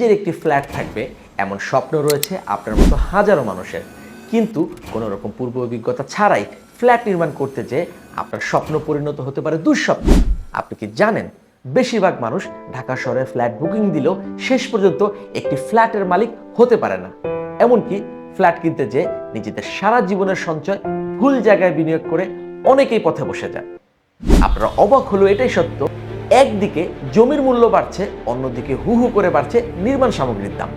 নিজের একটি ফ্ল্যাট থাকবে এমন স্বপ্ন রয়েছে আপনার মতো হাজারো মানুষের, কিন্তু কোনো রকম পূর্ব অভিজ্ঞতা ছাড়াই ফ্ল্যাট নির্মাণ করতে যেয়ে আপনার স্বপ্ন পরিণত হতে পারে দুঃস্বপ্ন। আপনি কি জানেন, বেশিরভাগ মানুষ ঢাকা শহরে ফ্ল্যাট বুকিং দিলেও শেষ পর্যন্ত একটি ফ্ল্যাটের মালিক হতে পারে না। এমনকি ফ্ল্যাট কিনতে যেয়ে নিজেদের সারা জীবনের সঞ্চয় ভুল জায়গায় বিনিয়োগ করে অনেকেই পথে বসে যায়। আপনারা অবাক হলো এটাই সত্য, একদিকে জমির মূল্য বাড়ছে, অন্যদিকে হু হু করে বাড়ছে নির্মাণ সামগ্রীর দাম।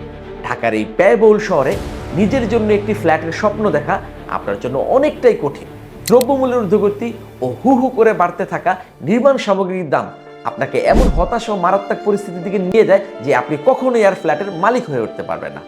ঢাকার এই ব্যয়বহুল শহরে নিজের জন্য একটি ফ্ল্যাটের স্বপ্ন দেখা আপনার জন্য অনেকটাই কঠিন। দ্রব্যমূল্যের ঊর্ধ্বগতি ও হু হু করে বাড়তে থাকা নির্মাণ সামগ্রীর দাম আপনাকে এমন হতাশা ও মারাত্মক পরিস্থিতির দিকে নিয়ে যায় যে আপনি কখনোই আর ফ্ল্যাটের মালিক হয়ে উঠতে পারবেন না।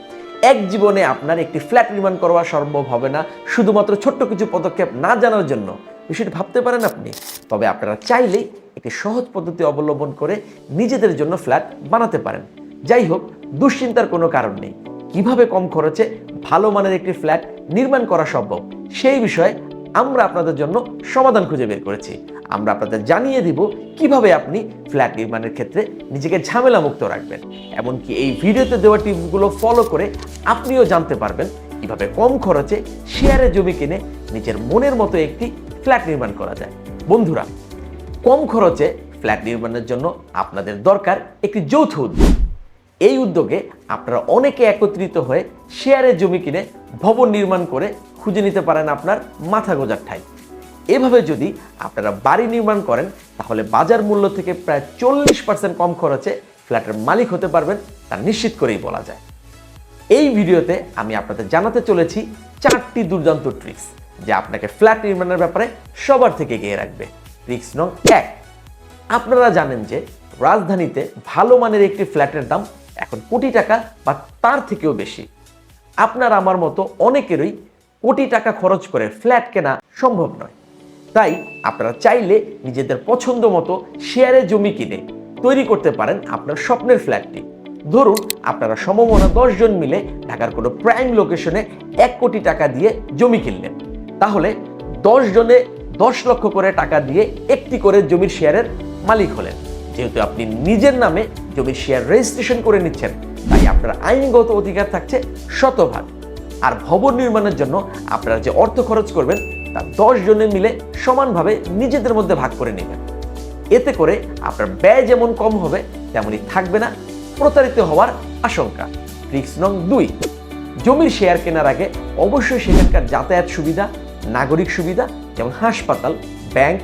এক জীবনে আপনার একটি ফ্ল্যাট নির্মাণ করা সম্ভব হবে না শুধুমাত্র ছোট্ট কিছু পদক্ষেপ না জানার জন্য। বিষয়টি ভাবতে পারেন আপনি। তবে আপনারা চাইলেই একটি সহজ পদ্ধতি অবলম্বন করে নিজেদের জন্য ফ্ল্যাট বানাতে পারেন। যাই হোক, দুশ্চিন্তার কোনো কারণ নেই। কিভাবে কম খরচে ভালো মানের একটি ফ্ল্যাট নির্মাণ করা সম্ভব সেই বিষয়ে আমরা আপনাদের জন্য সমাধান খুঁজে বের করেছি। আমরা আপনাদের জানিয়ে দিব কিভাবে আপনি ফ্ল্যাট নির্মাণের ক্ষেত্রে নিজেকে ঝামেলা মুক্ত রাখবেন। এমনকি এই ভিডিওতে দেওয়া টিপসগুলো ফলো করে আপনিও জানতে পারবেন কিভাবে কম খরচে শেয়ারে জমি কিনে নিজের মনের মতো একটি ফ্ল্যাট নির্মাণ করা যায়। বন্ধুরা, কম খরচে ফ্ল্যাট নির্মাণের জন্য আপনাদের দরকার একটি যৌথ উদ্যোগ। এই উদ্যোগে আপনারা অনেকে একত্রিত হয়ে শেয়ারে জমি কিনে ভবন নির্মাণ করে খুঁজে নিতে পারেন আপনার মাথা গোঁজার ঠাঁই। এভাবে যদি আপনারা বাড়ি নির্মাণ করেন তাহলে বাজার মূল্য থেকে প্রায় 40% কম খরচে ফ্ল্যাটের মালিক হতে পারবেন, তা নিশ্চিত করেই বলা যায়। এই ভিডিওতে আমি আপনাদের জানাতে চলেছি 4টি দুর্দান্ত ট্রিক্স যা আপনাকে ফ্ল্যাট নির্মাণের ব্যাপারে সবার থেকে এগিয়ে রাখবে। ট্রিক্স নং 1, আপনারা জানেন যে রাজধানীতে ভালো মানের একটি ফ্ল্যাটের দাম এখন কোটি টাকা বা তার থেকেও বেশি। আপনার আমার মতো অনেকেরই কোটি টাকা খরচ করে ফ্ল্যাট কেনা সম্ভব নয়। তাই আপনারা চাইলে নিজেদের পছন্দ মতো শেয়ারে জমি কিনে তৈরি করতে পারেন আপনার স্বপ্নের ফ্ল্যাটটি। ধরুন আপনারা সমমনা 10 জন মিলে ঢাকার কোনো প্রাইম লোকেশনে 1 কোটি টাকা দিয়ে জমি কিনলেন। তাহলে 10 জনে 10 লক্ষ করে টাকা দিয়ে একটি করে জমির শেয়ারের মালিক হলেন। যেহেতু আপনি নিজের নামে জমির শেয়ার রেজিস্ট্রেশন করে নিচ্ছেন, তাই আপনার আইনগত অধিকার থাকছে শতভাগ। আর ভবন নির্মাণের জন্য আপনারা যে অর্থ খরচ করবেন তা 10 জনে মিলে সমানভাবে নিজেদের মধ্যে ভাগ করে নেবেন। এতে করে আপনার ব্যয় যেমন কম হবে তেমনই থাকবে না প্রতারিত হওয়ার আশঙ্কা। ট্রিক্স নং 2, জমির শেয়ার কেনার আগে অবশ্যই সেখানকার যাতায়াত সুবিধা, নাগরিক সুবিধা যেমন হাসপাতাল, ব্যাংক,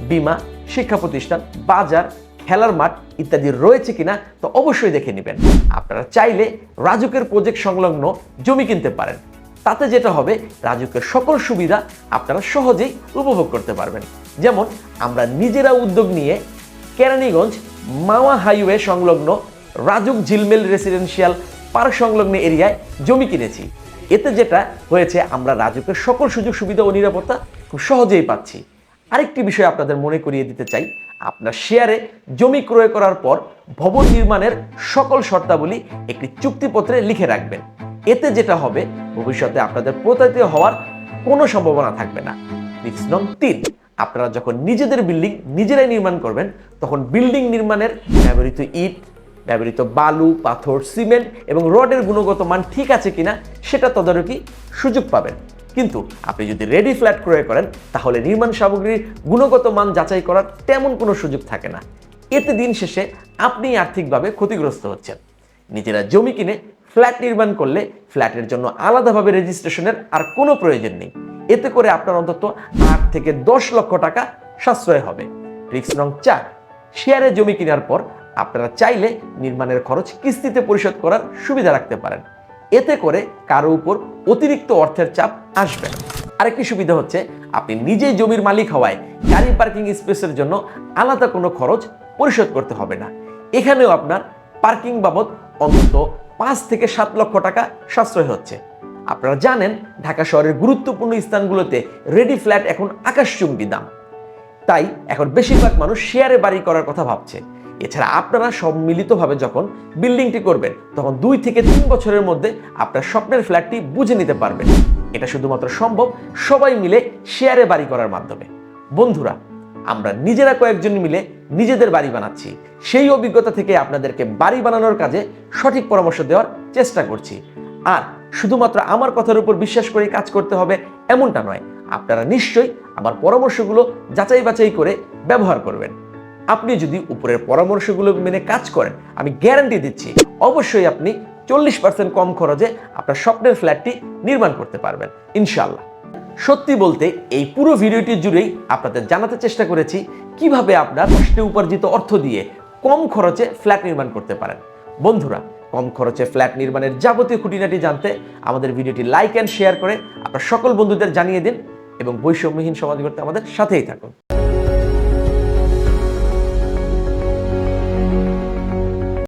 বীমা, শিক্ষা প্রতিষ্ঠান, বাজার, খেলার মাঠ ইত্যাদি রয়েছে কিনা তো অবশ্যই দেখে নেবেন। আপনারা চাইলে রাজুকের প্রজেক্ট সংলগ্ন জমি কিনতে পারেন। তাতে যেটা হবে, রাজুকের সকল সুবিধা আপনারা সহজেই উপভোগ করতে পারবেন। যেমন আমরা নিজেরা উদ্যোগ নিয়ে কেরানীগঞ্জ মাওয়া হাইওয়ে সংলগ্ন রাজুক ঝিলমেল রেসিডেন্সিয়াল পার্ক সংলগ্ন এরিয়ায় জমি কিনেছি। এতে যেটা হয়েছে, আমরা রাজুকের সকল সুযোগ সুবিধা ও নিরাপত্তা খুব সহজেই পাচ্ছি। আরেকটি বিষয় আপনাদের মনে করিয়ে দিতে চাই, আপনার শেয়ারে জমি ক্রয় করার পর ভবন নির্মাণের সকল শর্তাবলী একটি চুক্তিপত্রে লিখে রাখবেন। এতে যেটা হবে, ভবিষ্যতে আপনাদের প্রতারিত হওয়ার কোনো সম্ভাবনা থাকবে না। ট্রিক্স নং 3, আপনারা যখন নিজেদের বিল্ডিং নিজেরাই নির্মাণ করবেন তখন বিল্ডিং নির্মাণের ব্যবহৃত ইট, ব্যবহৃত বালু, পাথর, সিমেন্ট এবং রডের গুণগত মান ঠিক আছে কিনা সেটা তদারকি সুযোগ পাবেন। কিন্তু আপনি যদি রেডি ফ্ল্যাট ক্রয় করেন তাহলে নির্মাণ সামগ্রীর গুণগত মান যাচাই করার তেমন কোনো সুযোগ থাকে না। এতে দিন শেষে আপনি আর্থিকভাবে ক্ষতিগ্রস্ত হচ্ছেন। নিজেরা জমি কিনে ফ্ল্যাট নির্মাণ করলে ফ্ল্যাটের জন্য আলাদাভাবে রেজিস্ট্রেশনের আর কোনো প্রয়োজন নেই। এতে করে আপনার অন্তত 8 থেকে 10 লক্ষ টাকা সাশ্রয় হবে। ট্রিক্স নং 4, শেয়ারে জমি কেনার পর আপনারা চাইলে নির্মাণের খরচ কিস্তিতে পরিশোধ করার সুবিধা রাখতে পারেন। এতে করে কারো উপর অতিরিক্ত অর্থের চাপ আসবে না। আরেকটি সুবিধা হচ্ছে, আপনি নিজেই জমির মালিক হওয়ায় গাড়ি পার্কিং স্পেসের জন্য আলাদা কোনো খরচ পরিশোধ করতে হবে না। এখানেও আপনার পার্কিং বাবদ অন্তত 5 থেকে 7 লক্ষ টাকা সাশ্রয় হচ্ছে। আপনারা জানেন ঢাকা শহরের গুরুত্বপূর্ণ স্থানগুলোতে রেডি ফ্ল্যাট এখন আকাশচুম্বী দাম। তাই এখন বেশিরভাগ মানুষ শেয়ারে বাড়ি করার কথা ভাবছে। এছাড়া আপনারা সম্মিলিতভাবে যখন বিল্ডিংটি করবেন তখন 2 থেকে 3 বছরের মধ্যে আপনার স্বপ্নের ফ্ল্যাটটি বুঝে নিতে পারবেন। এটা শুধুমাত্র সম্ভব সবাই মিলে শেয়ারে বাড়ি করার মাধ্যমে। বন্ধুরা, আমরা নিজেরা কয়েকজন মিলে নিজেদের বাড়ি বানাচ্ছি, সেই অভিজ্ঞতা থেকে আপনাদেরকে বাড়ি বানানোর কাজে সঠিক পরামর্শ দেওয়ার চেষ্টা করছি। আর শুধুমাত্র আমার কথার উপর বিশ্বাস করে কাজ করতে হবে এমনটা নয়, আপনারা নিশ্চয়ই আমার পরামর্শগুলো যাচাই বাছাই করে ব্যবহার করবেন। আপনি যদি উপরের পরামর্শগুলো মেনে কাজ করেন, আমি গ্যারান্টি দিচ্ছি অবশ্যই আপনি 40% কম খরচে আপনার স্বপ্নের ফ্ল্যাটটি নির্মাণ করতে পারবেন ইনশাআল্লাহ। সত্যি বলতে এই পুরো ভিডিওটি জুড়েই আপনাদের জানাতে চেষ্টা করেছি কিভাবে আপনার কষ্টে উপার্জিত অর্থ দিয়ে কম খরচে ফ্ল্যাট নির্মাণ করতে পারেন। বন্ধুরা, কম খরচে ফ্ল্যাট নির্মাণের যাবতীয় খুঁটিনাটি জানতে আমাদের ভিডিওটি লাইক অ্যান্ড শেয়ার করে আপনার সকল বন্ধুদের জানিয়ে দিন এবং বৈষম্যহীন সমাজ গড়তে আমাদের সাথেই থাকুন।